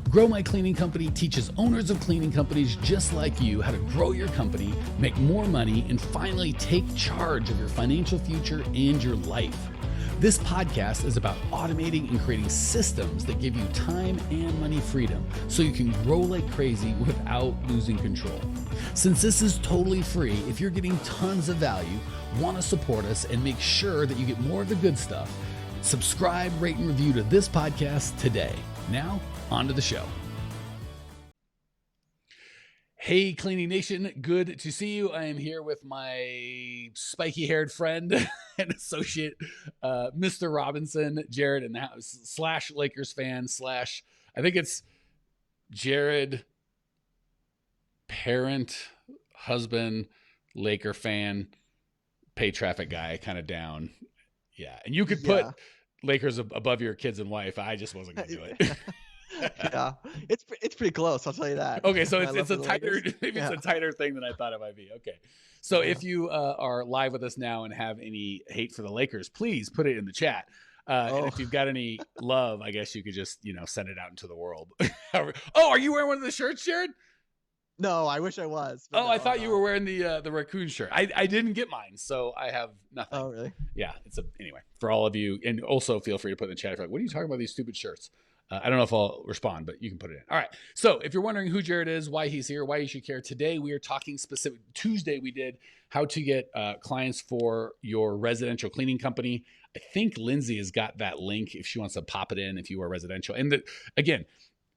Grow My Cleaning Company teaches owners of cleaning companies just like you how to grow your company, make more money, and finally take charge of your financial future and your life. This podcast is about automating and creating systems that give you time and money freedom so you can grow like crazy without losing control. Since this is totally free, if you're getting tons of value, want to support us, and make sure that you get more of the good stuff, subscribe, rate, and review to this podcast today. Now, on to the show. Hey, Cleaning Nation. Good to see you. I am here with my spiky-haired friend and associate, Mr. Robinson, Jered, in the house, slash Lakers fan, slash, I think it's Jered, parent, husband, Laker fan, pay traffic guy, kind of down. Yeah. And you could put Lakers above your kids and wife. I just wasn't going to do it. Yeah, it's pretty close. I'll tell you that. Okay, so it's a tighter, maybe it's a tighter thing than I thought it might be. Okay, so if you are live with us now and have any hate for the Lakers, please put it in the chat. And if you've got any love, I guess you could just send it out into the world. Oh, are you wearing one of the shirts, Jered? No, I wish I was. Oh, no, I thought you were wearing the raccoon shirt. I didn't get mine, so I have nothing. Oh, really? Yeah, anyway, for all of you, and also feel free to put in the chat if you're like, what are you talking about, these stupid shirts? I don't know if I'll respond, but you can put it in. All right. So if you're wondering who Jered is, why he's here, why you should care, today we are talking specific. Tuesday we did how to get clients for your residential cleaning company. I think Lindsay has got that link if she wants to pop it in if you are residential. And again,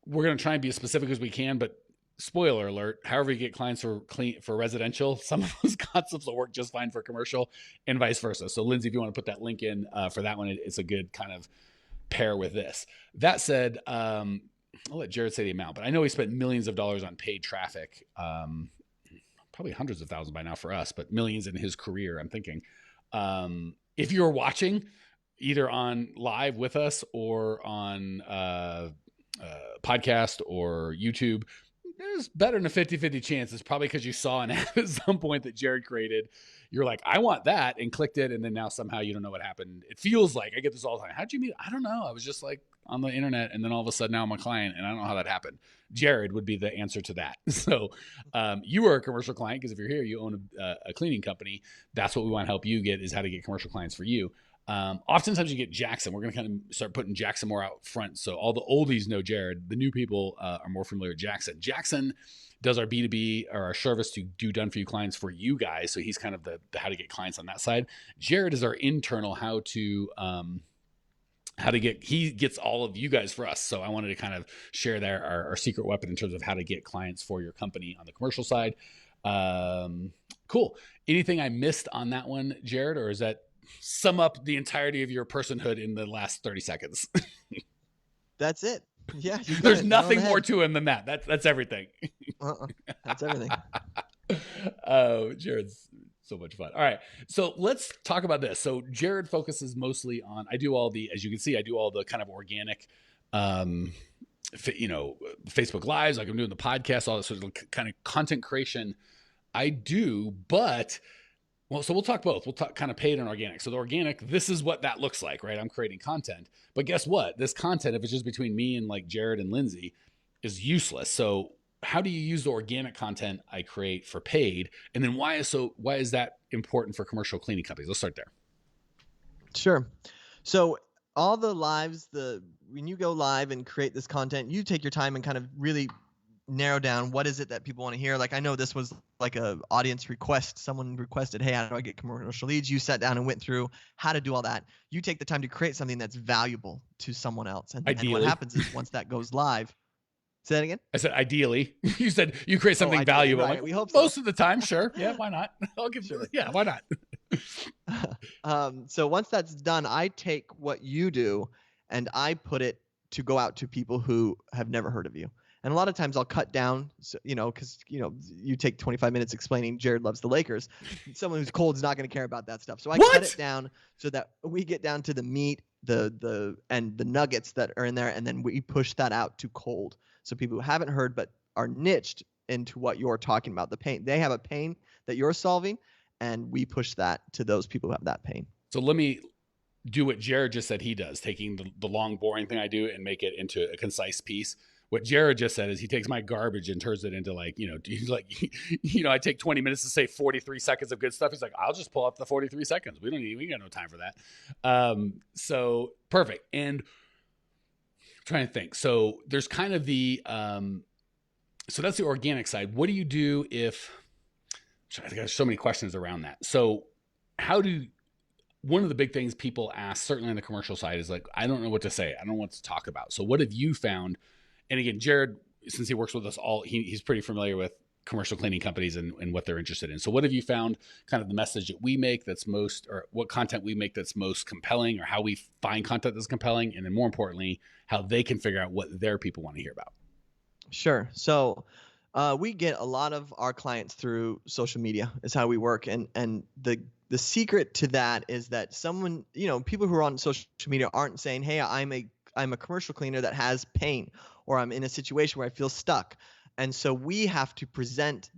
we're going to try and be as specific as we can, but spoiler alert, however you get clients for residential, some of those concepts will work just fine for commercial and vice versa. So Lindsay, if you want to put that link in for that one, it's a good kind of pair with this. That said, I'll let Jered say the amount, but I know he spent millions of dollars on paid traffic, probably hundreds of thousands by now for us, but millions in his career, I'm thinking. If you're watching either on live with us or on podcast or YouTube, there's better than a 50-50 chance. It's probably because you saw an ad at some point that Jered created. You're like, I want that, and clicked it, and then now somehow you don't know what happened. It feels like, I get this all the time. How'd you meet? I don't know. I was just like on the internet, and then all of a sudden now I'm a client, and I don't know how that happened. Jered would be the answer to that. So you are a commercial client, because if you're here, you own a cleaning company. That's what we want to help you get, is how to get commercial clients for you. Oftentimes you get Jackson. We're going to kind of start putting Jackson more out front. So all the oldies know Jered. The new people are more familiar with Jackson. Jackson does our B2B or our service to do done for you clients for you guys. So he's kind of the how to get clients on that side. Jered is our internal how to get, he gets all of you guys for us. So I wanted to kind of share there our secret weapon in terms of how to get clients for your company on the commercial side. Cool. Anything I missed on that one, Jered, or is that sum up the entirety of your personhood in the last 30 seconds? That's it. Yeah. There's nothing more to him than that. That's everything. That's everything. Oh, Jered's so much fun. All right. So let's talk about this. So Jered focuses mostly on, as you can see, I do all the kind of organic, Facebook Lives, like I'm doing the podcast, all this sort of kind of content creation I do, but so we'll talk both. We'll talk kind of paid and organic. So the organic, this is what that looks like, right? I'm creating content, but guess what? This content, if it's just between me and like Jered and Lindsay, is useless. So how do you use the organic content I create for paid? And then why is that important for commercial cleaning companies? Let's start there. Sure. So all the lives, when you go live and create this content, you take your time and kind of really narrow down what is it that people want to hear. Like, I know this was like a audience request. Someone requested, hey, how do I get commercial leads? You sat down and went through how to do all that. You take the time to create something that's valuable to someone else. And what happens is once that goes live, say that again? I said, ideally. You said you create something valuable. Right. Like, we hope so. Most of the time, sure. Yeah, why not? I'll give you. Yeah, why not? So once that's done, I take what you do and I put it to go out to people who have never heard of you. And a lot of times I'll cut down, because, you take 25 minutes explaining Jered loves the Lakers. Someone who's cold is not going to care about that stuff. So I cut it down so that we get down to the meat, and the nuggets that are in there, and then we push that out to cold. So people who haven't heard but are niched into what you're talking about, the pain. They have a pain that you're solving, and we push that to those people who have that pain. So let me do what Jered just said he does, taking the long, boring thing I do and make it into a concise piece. what Jered just said is he takes my garbage and turns it into like, he's like, I take 20 minutes to say 43 seconds of good stuff. He's like, I'll just pull up the 43 seconds. We got no time for that. So perfect. And I'm trying to think. So there's kind of so that's the organic side. What do you do if, there's so many questions around that. So one of the big things people ask, certainly on the commercial side, is like, I don't know what to say. I don't know what to talk about. So what have you found? And again, Jered, since he works with us all, he's pretty familiar with commercial cleaning companies and what they're interested in. So what have you found kind of the message that we make that's most, or what content we make that's most compelling, or how we find content that's compelling? And then more importantly, how they can figure out what their people want to hear about. Sure. So we get a lot of our clients through social media is how we work. And the secret to that is that someone, people who are on social media aren't saying, hey, I'm a commercial cleaner that has pain, or I'm in a situation where I feel stuck. And so we have to present,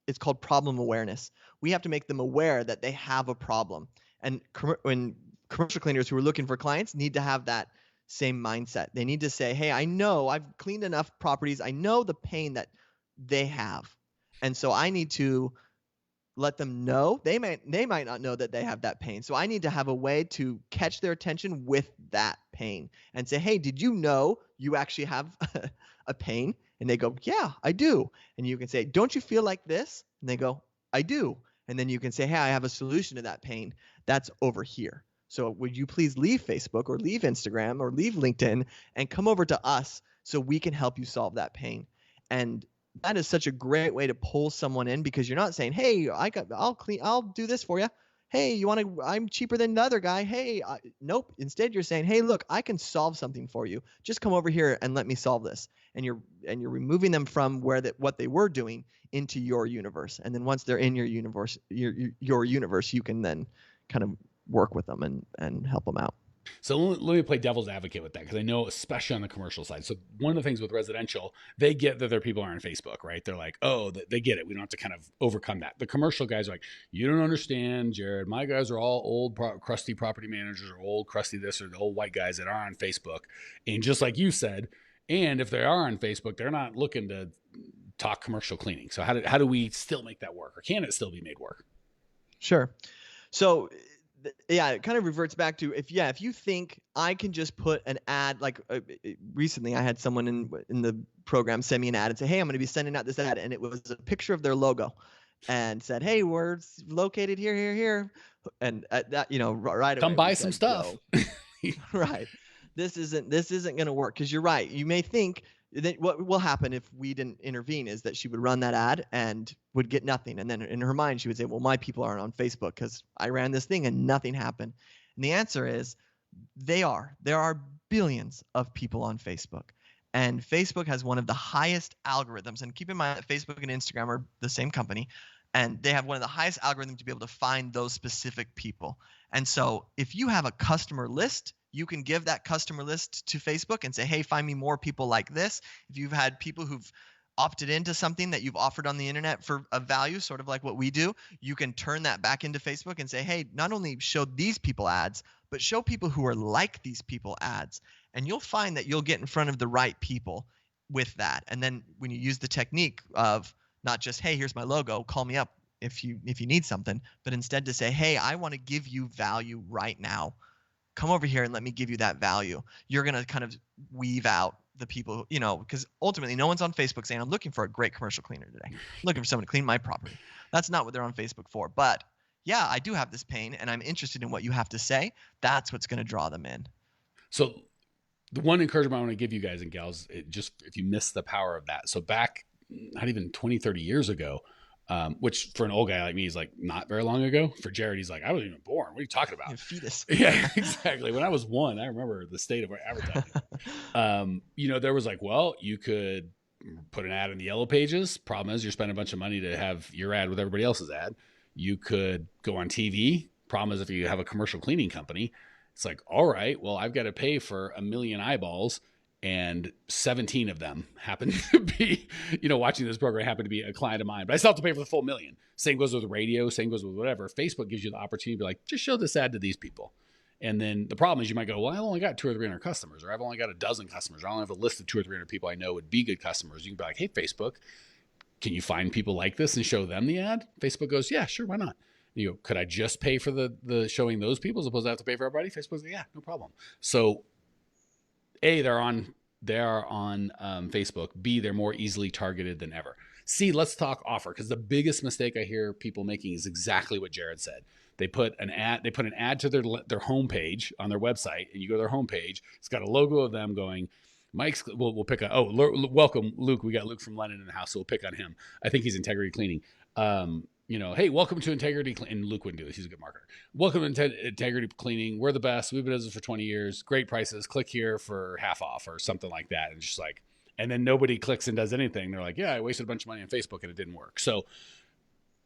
it's called problem awareness. We have to make them aware that they have a problem. And when commercial cleaners who are looking for clients need to have that same mindset. They need to say, hey, I know I've cleaned enough properties. I know the pain that they have. And so I need to let them know. They might not know that they have that pain. So I need to have a way to catch their attention with that pain and say, hey, did you know you actually have a pain? And they go, yeah, I do. And you can say, don't you feel like this? And they go, I do. And then you can say, hey, I have a solution to that pain. That's over here. So would you please leave Facebook or leave Instagram or leave LinkedIn and come over to us so we can help you solve that pain? And that is such a great way to pull someone in, because you're not saying, hey, I'll do this for you. Hey, I'm cheaper than the other guy. Hey, nope. Instead, you're saying, hey, look, I can solve something for you. Just come over here and let me solve this. And you're removing them from what they were doing into your universe. And then once they're in your universe, your universe, you can then kind of work with them and help them out. So let me play devil's advocate with that, because I know, especially on the commercial side. So one of the things with residential, they get that their people are on Facebook, right? They're like, oh, they get it. We don't have to kind of overcome that. The commercial guys are like, you don't understand, Jered. My guys are all old, crusty property managers, or old, crusty this, or the old white guys that are on Facebook. And just like you said, and if they are on Facebook, they're not looking to talk commercial cleaning. So how do we still make that work, or can it still be made work? Sure. So yeah, it kind of reverts back to if you think I can just put an ad, like recently I had someone in the program send me an ad and say, hey, I'm going to be sending out this ad. And it was a picture of their logo and said, hey, we're located here. And that, right away. Come buy some stuff. Right. This isn't going to work, because you're right. You may think that what will happen if we didn't intervene is that she would run that ad and would get nothing. And then in her mind, she would say, well, my people aren't on Facebook because I ran this thing and nothing happened. And the answer is there are billions of people on Facebook. And Facebook has one of the highest algorithms. And keep in mind that Facebook and Instagram are the same company. And they have one of the highest algorithms to be able to find those specific people. And so if you have a customer list, you can give that customer list to Facebook and say, hey, find me more people like this. If you've had people who've opted into something that you've offered on the internet for a value, sort of like what we do, you can turn that back into Facebook and say, hey, not only show these people ads, but show people who are like these people ads. And you'll find that you'll get in front of the right people with that. And then when you use the technique of not just, hey, here's my logo, call me up if you need something, but instead to say, hey, I want to give you value right now. Come over here and let me give you that value. You're going to kind of weave out the people, because ultimately no one's on Facebook saying, I'm looking for a great commercial cleaner today. I'm looking for someone to clean my property. That's not what they're on Facebook for. But yeah, I do have this pain and I'm interested in what you have to say. That's what's going to draw them in. So the one encouragement I want to give you guys and gals, if you miss the power of that. So back, not even 20, 30 years ago, which for an old guy like me is like not very long ago. For Jered, he's like, I wasn't even born. What are you talking about? A fetus. Yeah, exactly. When I was one, I remember the state of advertising. There was like, well, you could put an ad in the yellow pages. Problem is, you're spending a bunch of money to have your ad with everybody else's ad. You could go on TV. Problem is, if you have a commercial cleaning company, it's like, all right, well, I've got to pay for 1 million eyeballs. And 17 of them happen to be, watching this program happen to be a client of mine, but I still have to pay for the full 1 million. Same goes with radio, same goes with whatever. Facebook gives you the opportunity to be like, just show this ad to these people. And then the problem is you might go, well, I've only got 200 or 300 customers, or I've only got a dozen customers, or I only have a list of 200 or 300 people I know would be good customers. You can be like, hey, Facebook, can you find people like this and show them the ad? Facebook goes, yeah, sure, why not? You go, could I just pay for the showing those people as opposed to have to pay for everybody? Facebook's like, yeah, no problem. So they're on Facebook. B, they're more easily targeted than ever. C, let's talk offer, because the biggest mistake I hear people making is exactly what Jered said. They put an ad to their homepage on their website, and you go to their homepage. It's got a logo of them going, Mike's. We'll pick on. Welcome Luke. We got Luke from London in the house, so we'll pick on him. I think he's Integrity Cleaning. Hey, welcome to Integrity Cleaning. And Luke wouldn't do this. He's a good marketer. Welcome to Integrity Cleaning. We're the best. We've been in business for 20 years. Great prices. Click here for half off or something like that. And just like, and then nobody clicks and does anything. They're like, yeah, I wasted a bunch of money on Facebook and it didn't work. So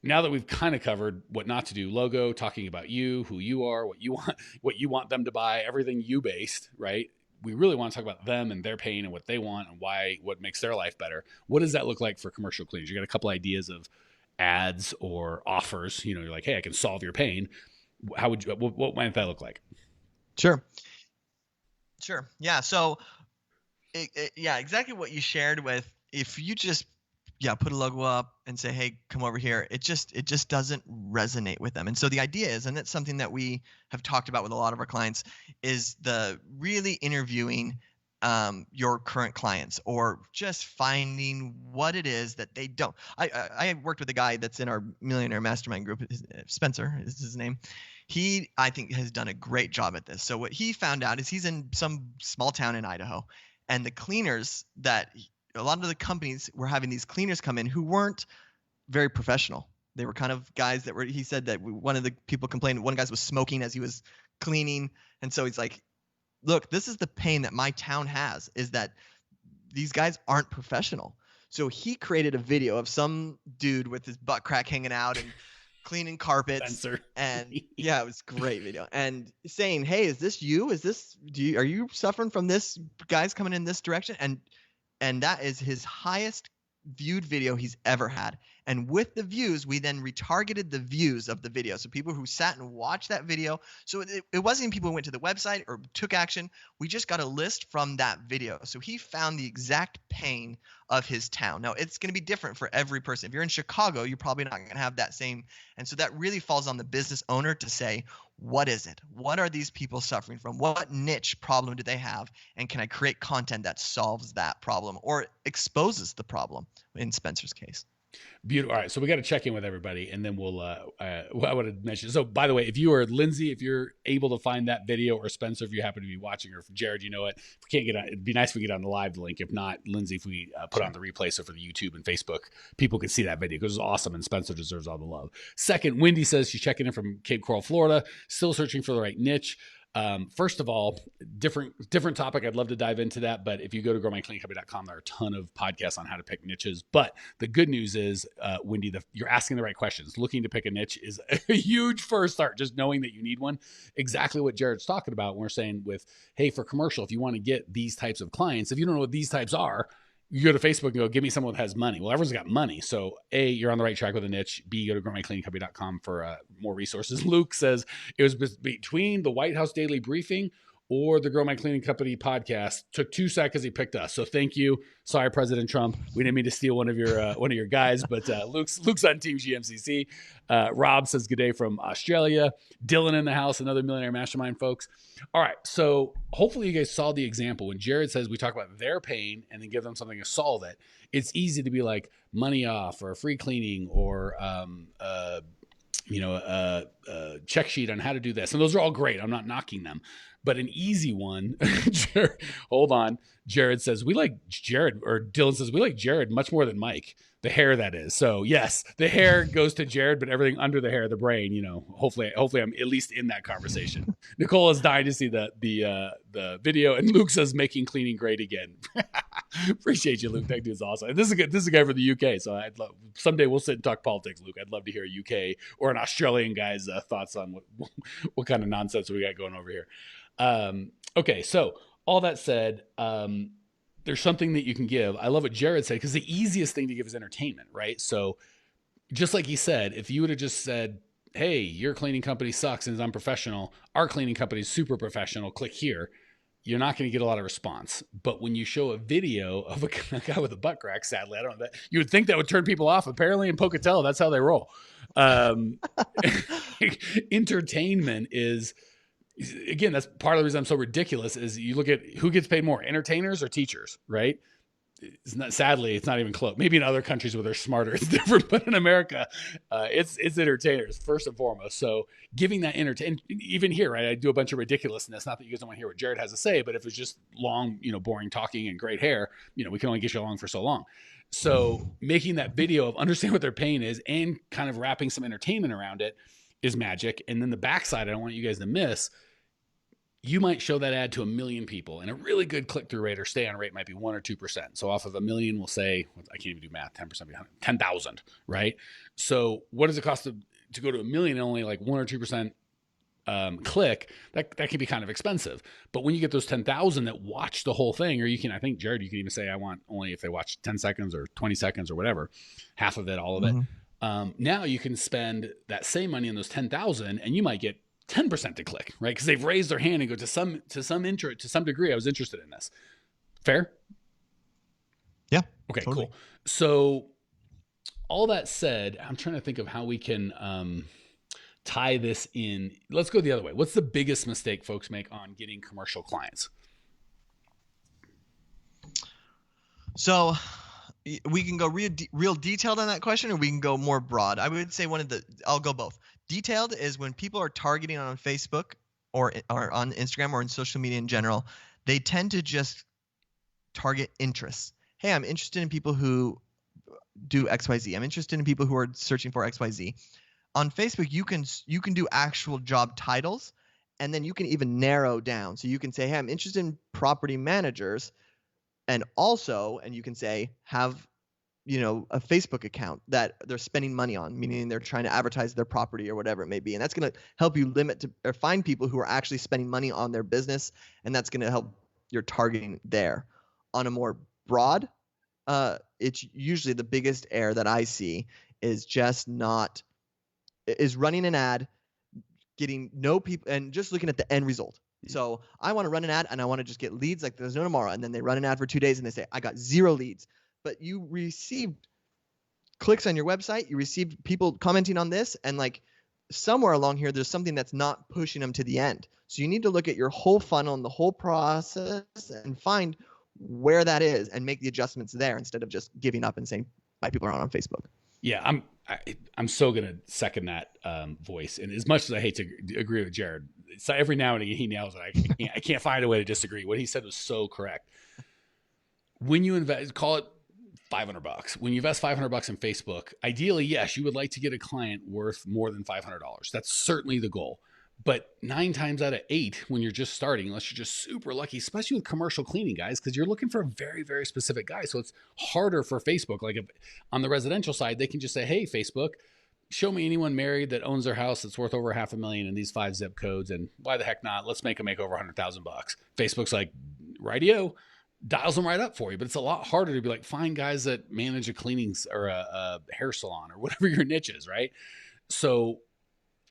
now that we've kind of covered what not to do, logo, talking about you, who you are, what you want them to buy, everything you based, right? We really want to talk about them and their pain and what they want and what makes their life better. What does that look like for commercial cleaners? You got a couple ideas of ads or offers. You're like, hey, I can solve your pain. What might that look like? Sure. Yeah. So, exactly what you shared with, if you just put a logo up and say, hey, come over here, it just doesn't resonate with them. And so the idea is, and it's something that we have talked about with a lot of our clients, is the really interviewing your current clients, or just finding what it is that they don't. I worked with a guy that's in our Millionaire Mastermind group. Spencer is his name. He, I think, has done a great job at this. So what he found out is he's in some small town in Idaho, and the cleaners that a lot of the companies were having these cleaners come in who weren't very professional. They were kind of guys that were, he said that one of the people complained, one of the guys was smoking as he was cleaning. And so he's like, look, this is the pain that my town has, is that these guys aren't professional. So he created a video of some dude with his butt crack hanging out and cleaning carpets. Spencer. And yeah, it was a great video. And saying, hey, is this you? Are you suffering from this? Guys coming in this direction? And that is his highest viewed video he's ever had. And with the views, we then retargeted the views of the video. So people who sat and watched that video. So it wasn't even people who went to the website or took action. We just got a list from that video. So he found the exact pain of his town. Now, it's going to be different for every person. If you're in Chicago, you're probably not going to have that same. And so that really falls on the business owner to say, what is it? What are these people suffering from? What niche problem do they have? And can I create content that solves that problem or exposes the problem in Spencer's case? Beautiful. All right. So we got to check in with everybody, and then we'll, I would have mentioned. So by the way, if you are Lindsay, if you're able to find that video, or Spencer, if you happen to be watching, or if Jered, you know it, if we can't get on, it'd be nice if we get on the live link. If not, Lindsay, if we put on the replay, so for the YouTube and Facebook, people can see that video because it's awesome, and Spencer deserves all the love. Second, Wendy says she's checking in from Cape Coral, Florida, still searching for the right niche. First of all, different topic. I'd love to dive into that, but if you go to growmycleaningcompany.com, there are a ton of podcasts on how to pick niches. But the good news is, Wendy, you're asking the right questions. Looking to pick a niche is a huge first start. Just knowing that you need one. Exactly what Jered's talking about. We're saying with, hey, for commercial, if you want to get these types of clients, if you don't know what these types are, you go to Facebook and go, give me someone that has money. Well, everyone's got money. So A, you're on the right track with a niche. B, go to growmycleaningcompany.com for more resources. Luke says it was between the White House Daily Briefing or the Grow My Cleaning Company podcast. Took 2 seconds. He picked us. So thank you. Sorry, President Trump. We didn't mean to steal one of your guys, but Luke's on Team GMCC. Rob says good day from Australia. Dylan in the house, another Millionaire Mastermind, folks. All right, so hopefully you guys saw the example. When Jered says we talk about their pain and then give them something to solve it, it's easy to be like money off or free cleaning or check sheet on how to do this. And those are all great. I'm not knocking them. But an easy one, hold on. Jered says, we like Jered, or Dylan says, we like Jered much more than Mike. The hair, that is. So yes, the hair goes to Jered, but everything under the hair, the brain, hopefully I'm at least in that conversation. Nicole is dying to see the video. And Luke says, making cleaning great again. Appreciate you, Luke. That dude's awesome. And this is a guy from the UK. So someday we'll sit and talk politics, Luke. I'd love to hear a UK or an Australian guy's thoughts on what kind of nonsense we got going over here. Okay, so all that said, there's something that you can give. I love what Jered said, because the easiest thing to give is entertainment, right? So just like he said, if you would have just said, hey, your cleaning company sucks and is unprofessional. Our cleaning company is super professional. Click here. You're not going to get a lot of response. But when you show a video of a guy with a butt crack, sadly, I don't know that you would think that would turn people off. Apparently in Pocatello, that's how they roll. Entertainment is, again, that's part of the reason I'm so ridiculous is you look at who gets paid more, entertainers or teachers, right? Sadly, it's not even close. Maybe in other countries where they're smarter, it's different. But in America, it's entertainers first and foremost. So giving that even here, right? I do a bunch of ridiculousness. Not that you guys don't want to hear what Jered has to say, but if it's just long, boring talking and great hair, we can only get you along for so long. So making that video of understand what their pain is and kind of wrapping some entertainment around it is magic. And then the backside, I don't want you guys to miss. You might show that ad to 1 million people, and a really good click-through rate or stay-on rate might be 1 or 2%. So off of 1 million, we'll say, I can't even do math, 10% behind 10,000, right? So what does it cost to go to 1 million and only like 1 or 2% click? That can be kind of expensive. But when you get those 10,000 that watch the whole thing, or I think, Jered, you can even say, I want only if they watch 10 seconds or 20 seconds or whatever, half of it, all of it. Now you can spend that same money on those 10,000, and you might get 10% to click, right? Because they've raised their hand and go to some degree, I was interested in this. Fair? Yeah. Okay, totally. cool. So all that said, I'm trying to think of how we can tie this in. Let's go the other way. What's the biggest mistake folks make on getting commercial clients? So we can go real detailed on that question, or we can go more broad. I would say I'll go both. Detailed is when people are targeting on Facebook or on Instagram or in social media in general, they tend to just target interests. Hey, I'm interested in people who do XYZ. I'm interested in people who are searching for XYZ. On Facebook, you can do actual job titles, and then you can even narrow down. So you can say, hey, I'm interested in property managers, and you can say have a Facebook account that they're spending money on, meaning they're trying to advertise their property or whatever it may be. And that's going to help you or find people who are actually spending money on their business. And that's going to help your targeting there. On a more broad, it's usually the biggest error that I see is running an ad, getting no people, and just looking at the end result. So I want to run an ad and I want to just get leads like there's no tomorrow. And then they run an ad for 2 days and they say, I got 0 leads. But you received clicks on your website, you received people commenting on this, and like somewhere along here, there's something that's not pushing them to the end. So you need to look at your whole funnel and the whole process and find where that is and make the adjustments there instead of just giving up and saying, my people are on Facebook. Yeah, I'm so going to second that voice. And as much as I hate to agree with Jered, so every now and again he nails it. I can't find a way to disagree. What he said was so correct. When you invest, call it $500. When you invest $500 in Facebook, ideally, yes, you would like to get a client worth more than $500. That's certainly the goal. But 9 times out of 8, when you're just starting, unless you're just super lucky, especially with commercial cleaning guys, because you're looking for a very, very specific guy. So it's harder for Facebook. Like on the residential side, they can just say, hey, Facebook, show me anyone married that owns their house that's worth over $500,000 in these 5 zip codes. And why the heck not? Let's make them make over $100,000. Facebook's like, rightio. Dials them right up for you. But it's a lot harder to be like, find guys that manage a cleaning or a hair salon or whatever your niche is, right? So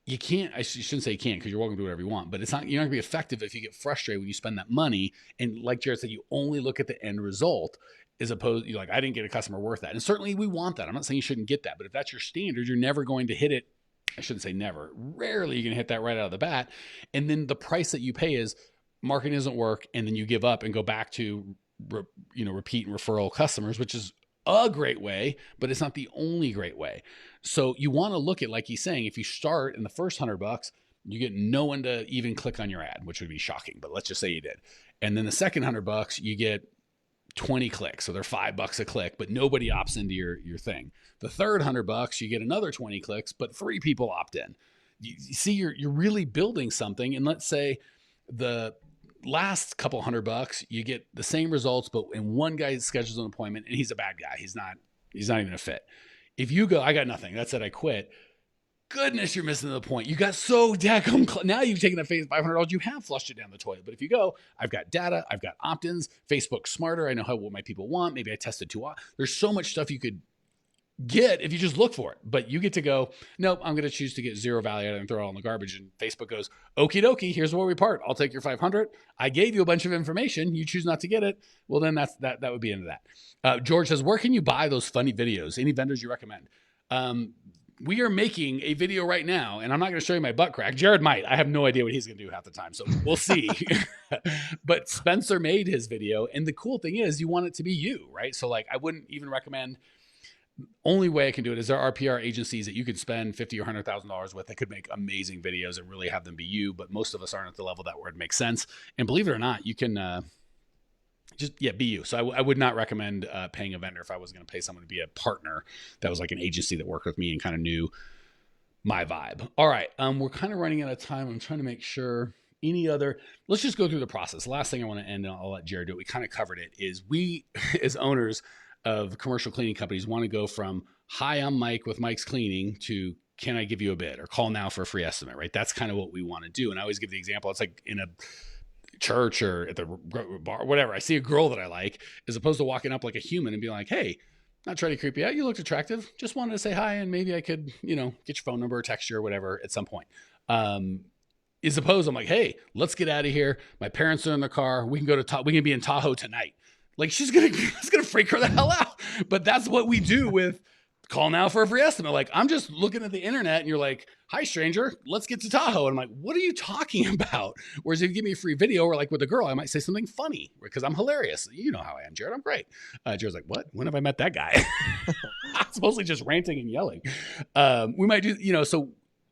you can't, I shouldn't say you can't because you're welcome to do whatever you want, but you're not going to be effective if you get frustrated when you spend that money. And like Jered said, you only look at the end result as opposed, you're like, I didn't get a customer worth that. And certainly we want that. I'm not saying you shouldn't get that, but if that's your standard, you're never going to hit it. I shouldn't say never. Rarely you're going to hit that right out of the bat. And then the price that you pay is marketing doesn't work. And then you give up and go back to, repeat and referral customers, which is a great way, but it's not the only great way. So you want to look at, like he's saying, if you start in the first $100, you get no one to even click on your ad, which would be shocking, but let's just say you did. And then the second $100, you get 20 clicks. So they're $5 a click, but nobody opts into your thing. The third $100, you get another 20 clicks, but 3 people opt in. You see, you're really building something. And let's say the last couple $100, you get the same results, but when one guy schedules an appointment and he's a bad guy, he's not even a fit. If you go, I got nothing, that's it, I quit. Goodness, you're missing the point. You got so daggum. Now you've taken that $500, you have flushed it down the toilet. But if you go, I've got data, I've got opt-ins, Facebook's smarter, I know what my people want. Maybe I tested too. There's so much stuff you could get if you just look for it. But you get to go, nope, I'm going to choose to get zero value out of it and throw it all in the garbage. And Facebook goes, okie dokie, here's where we part. I'll take your 500. I gave you a bunch of information. You choose not to get it. Well, then that would be into that. George says, where can you buy those funny videos? Any vendors you recommend? We are making a video right now, and I'm not going to show you my butt crack. Jered might. I have no idea what he's going to do half the time, so we'll see. But Spencer made his video, and the cool thing is you want it to be you, right? So like I wouldn't even recommend. Only way I can do it is there are PR agencies that you could spend $50,000 or $100,000 with that could make amazing videos and really have them be you, but most of us aren't at the level that where it makes sense. And believe it or not, you can be you. So I would not recommend paying a vendor if I was going to pay someone to be a partner that was like an agency that worked with me and kind of knew my vibe. All right. We're kind of running out of time. I'm trying to make sure let's just go through the process. Last thing I want to end, and I'll let Jered do it. We kind of covered it, is we as owners of commercial cleaning companies want to go from, hi, I'm Mike with Mike's Cleaning, to, can I give you a bid, or call now for a free estimate, right? That's kind of what we want to do. And I always give the example. It's like in a church or at the bar, whatever. I see a girl that I like, as opposed to walking up like a human and being like, hey, not trying to creep you out. You looked attractive. Just wanted to say hi. And maybe I could, get your phone number or text you or whatever at some point. As opposed, I'm like, hey, let's get out of here. My parents are in the car. We can be in Tahoe tonight. Like it's gonna freak her the hell out. But that's what we do with call now for a free estimate. Like I'm just looking at the internet and you're like, hi stranger, let's get to Tahoe. And I'm like, what are you talking about? Whereas if you give me a free video or like with a girl, I might say something funny because I'm hilarious. You know how I am, Jered. I'm great. Jered's like, what? When have I met that guy? It's mostly just ranting and yelling. We might do, so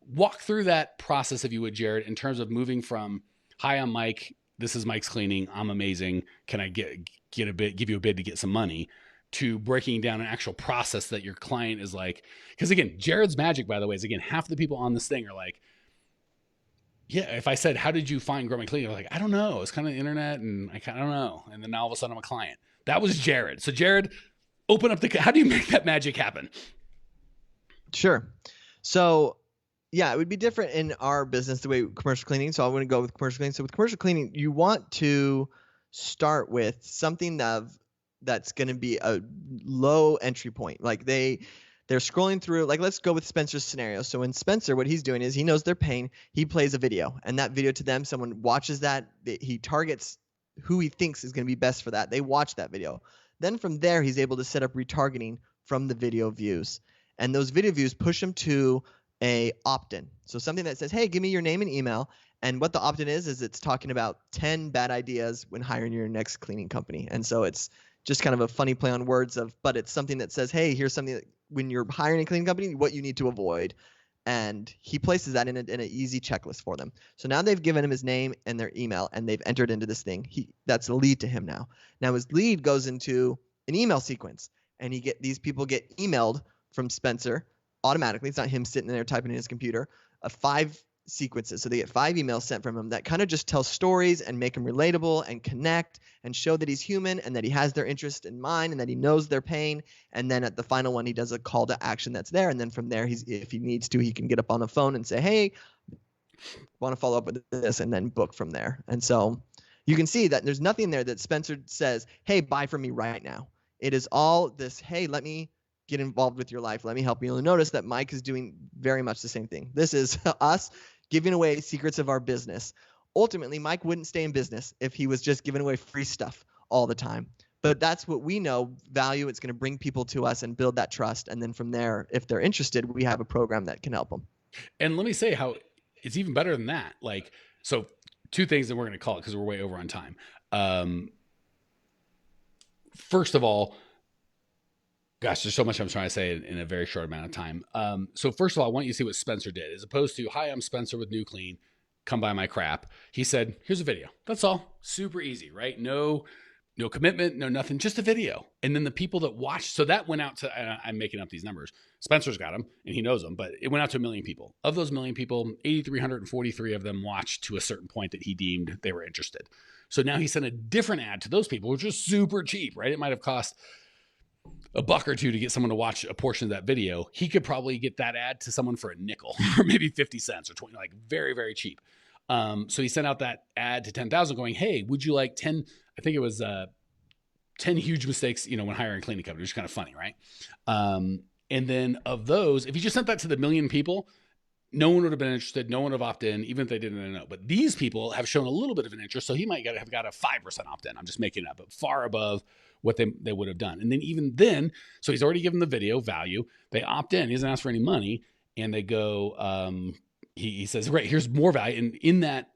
walk through that process if you would, Jered, in terms of moving from, hi, I'm Mike. This is Mike's Cleaning. I'm amazing. Can I give you a bid to get some money, to breaking down an actual process that your client is like, because again, Jered's magic, by the way, is again, half the people on this thing are like, yeah, if I said, how did you find Grow My Cleaning? They're like, I don't know. It's kind of the internet and I don't know. And then now all of a sudden I'm a client. That was Jered. So Jered, open up how do you make that magic happen? Sure. So yeah, it would be different in our business, the way commercial cleaning. So I want to go with commercial cleaning. So with commercial cleaning, you want to start with something that's going to be a low entry point. Like they're scrolling through, like let's go with Spencer's scenario. So in Spencer, what he's doing is he knows they're paying. He plays a video, and that video to them, someone watches that. He targets who he thinks is going to be best for that. They watch that video. Then from there, he's able to set up retargeting from the video views. And those video views push him to a opt-in. So something that says, hey, give me your name and email. And what the opt-in is it's talking about 10 bad ideas when hiring your next cleaning company. And so it's just kind of a funny play on words but it's something that says, hey, here's something that when you're hiring a cleaning company, what you need to avoid. And he places that in an easy checklist for them. So now they've given him his name and their email, and they've entered into this thing. That's a lead to him now. Now his lead goes into an email sequence, and these people get emailed from Spencer automatically. It's not him sitting there typing in his computer. 5 sequences. So they get 5 emails sent from him that kind of just tell stories and make him relatable and connect and show that he's human and that he has their interest in mind and that he knows their pain. And then at the final one, he does a call to action that's there. And then from there, if he needs to, he can get up on the phone and say, hey, want to follow up with this, and then book from there. And so you can see that there's nothing there that Spencer says, hey, buy from me right now. It is all this, hey, let me get involved with your life. Let me help you. You'll notice that Mike is doing very much the same thing. This is us giving away secrets of our business. Ultimately, Mike wouldn't stay in business if he was just giving away free stuff all the time. But that's what we know, value. It's going to bring people to us and build that trust. And then from there, if they're interested, we have a program that can help them. And let me say how it's even better than that. Like, so 2 things that we're going to call it because we're way over on time. First of all, gosh, there's so much I'm trying to say in a very short amount of time. So first of all, I want you to see what Spencer did. As opposed to, hi, I'm Spencer with New Clean. Come buy my crap. He said, here's a video. That's all. Super easy, right? No commitment, no nothing, just a video. And then the people that watched, so that went out to, I'm making up these numbers. Spencer's got them and he knows them, but it went out to 1 million people. Of those 1 million people, 8,343 of them watched to a certain point that he deemed they were interested. So now he sent a different ad to those people, which was super cheap, right? It might have cost $1 or $2 to get someone to watch a portion of that video. He could probably get that ad to someone for a nickel or maybe 50 cents or 20, like very, very cheap. So he sent out that ad to 10,000 going, hey, would you like 10, I think it was 10 huge mistakes, when hiring a cleaning company, which is kind of funny, right? And then of those, if you just sent that to the million people, no one would have been interested. No one would have opted in, even if they didn't know. But these people have shown a little bit of an interest, so he might have got a 5% opt-in. I'm just making it up, but far above what they would have done. And then even then, so he's already given the video value. They opt in. He doesn't ask for any money, and they go. He says, "Great, here's more value." And in that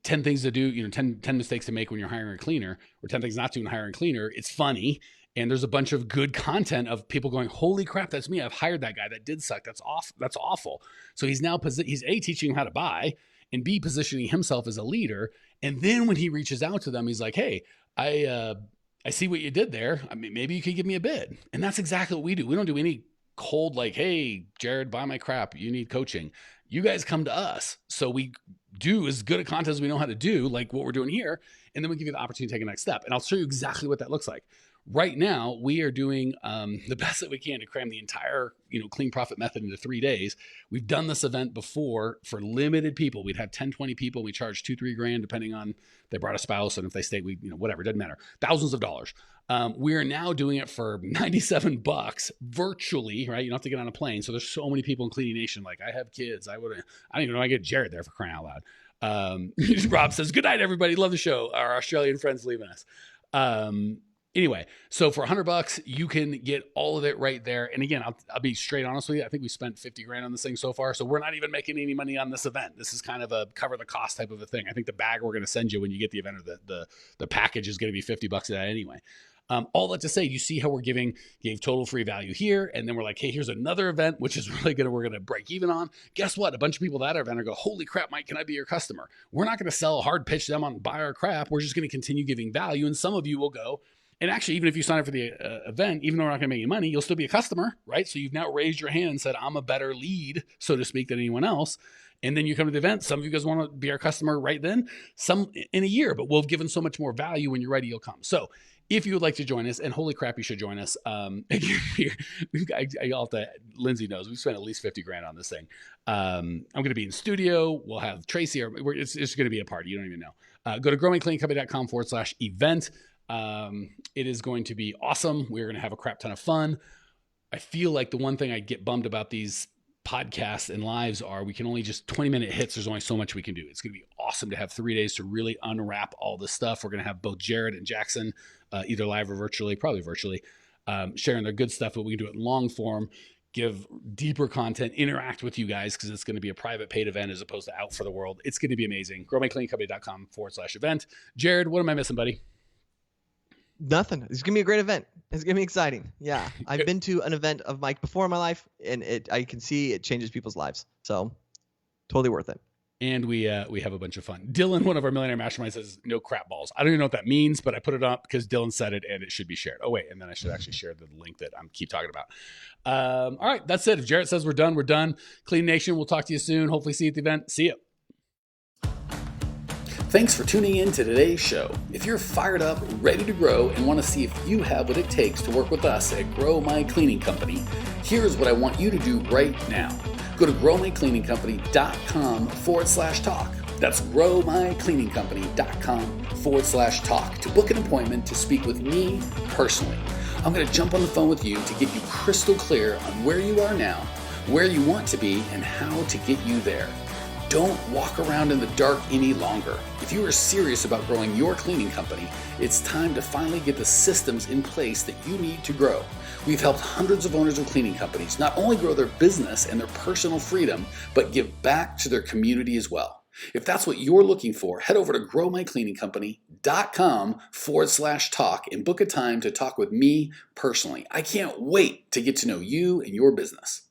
10 things to do, 10 mistakes to make when you're hiring a cleaner, or 10 things not to when hiring a cleaner, it's funny. And there's a bunch of good content of people going, holy crap, that's me. I've hired that guy. That did suck. That's awful. So he's now, he's A, teaching him how to buy, and B, positioning himself as a leader. And then when he reaches out to them, he's like, hey, I see what you did there. I mean, maybe you could give me a bid. And that's exactly what we do. We don't do any cold, like, hey, Jered, buy my crap. You need coaching. You guys come to us. So we do as good a content as we know how to do, like what we're doing here. And then we give you the opportunity to take a next step. And I'll show you exactly what that looks like. Right now, we are doing the best that we can to cram the entire, clean profit method into 3 days. We've done this event before for limited people. We'd have 10, 20 people. We charge $2-3 grand, depending on they brought a spouse. And if they stayed, whatever, it doesn't matter. Thousands of dollars. We are now doing it for $97 virtually, right? You don't have to get on a plane. So there's so many people in Cleaning Nation. Like, I have kids. I don't even know I get Jered there, for crying out loud. Rob says, good night, everybody. Love the show. Our Australian friends leaving us. Anyway, so for $100, you can get all of it right there. And again, I'll be straight honest with you. I think we spent 50 grand on this thing so far. So we're not even making any money on this event. This is kind of a cover the cost type of a thing. I think the bag we're going to send you when you get the event, or the package, is going to be $50 of that anyway. All that to say, you see how we're gave total free value here. And then we're like, hey, here's another event, which is really we're going to break even on. Guess what? A bunch of people at that event are go, holy crap, Mike, can I be your customer? We're not going to sell a hard pitch to them on buy our crap. We're just going to continue giving value. And some of you will go, and actually, even if you sign up for the event, even though we're not going to make you money, you'll still be a customer, right? So you've now raised your hand and said, I'm a better lead, so to speak, than anyone else. And then you come to the event. Some of you guys want to be our customer right then, some in a year, but we'll have given so much more value. When you're ready, you'll come. So if you would like to join us, and holy crap, you should join us. Lindsay knows we've spent at least 50 grand on this thing. I'm going to be in studio. We'll have Tracy, it's going to be a party. You don't even know. Go to growmycleaningcompany.com/event. It is going to be awesome. We're going to have a crap ton of fun. I feel like the one thing I get bummed about these podcasts and lives are we can only just 20-minute hits. There's only so much we can do. It's going to be awesome to have 3 days to really unwrap all this stuff. We're going to have both Jered and Jackson, either live or virtually, probably virtually, sharing their good stuff, but we can do it in long form, give deeper content, interact with you guys, because it's going to be a private paid event as opposed to out for the world. It's going to be amazing. growmycleaningcompany.com/event. Jered, what am I missing, buddy? Nothing. It's going to be a great event. It's going to be exciting. Yeah. I've been to an event of Mike before in my life, and I can see it changes people's lives. So totally worth it. And we have a bunch of fun. Dylan, one of our millionaire masterminds, says no crap balls. I don't even know what that means, but I put it up because Dylan said it and it should be shared. Oh, wait. And then I should actually share the link that I'm keep talking about. All right. That's it. If Jered says we're done, we're done. Clean Nation, we'll talk to you soon. Hopefully see you at the event. See you. Thanks for tuning in to today's show. If you're fired up, ready to grow, and want to see if you have what it takes to work with us at Grow My Cleaning Company, here's what I want you to do right now. Go to growmycleaningcompany.com/talk. That's growmycleaningcompany.com/talk to book an appointment to speak with me personally. I'm going to jump on the phone with you to get you crystal clear on where you are now, where you want to be, and how to get you there. Don't walk around in the dark any longer. If you are serious about growing your cleaning company, it's time to finally get the systems in place that you need to grow. We've helped hundreds of owners of cleaning companies not only grow their business and their personal freedom, but give back to their community as well. If that's what you're looking for, head over to growmycleaningcompany.com/talk and book a time to talk with me personally. I can't wait to get to know you and your business.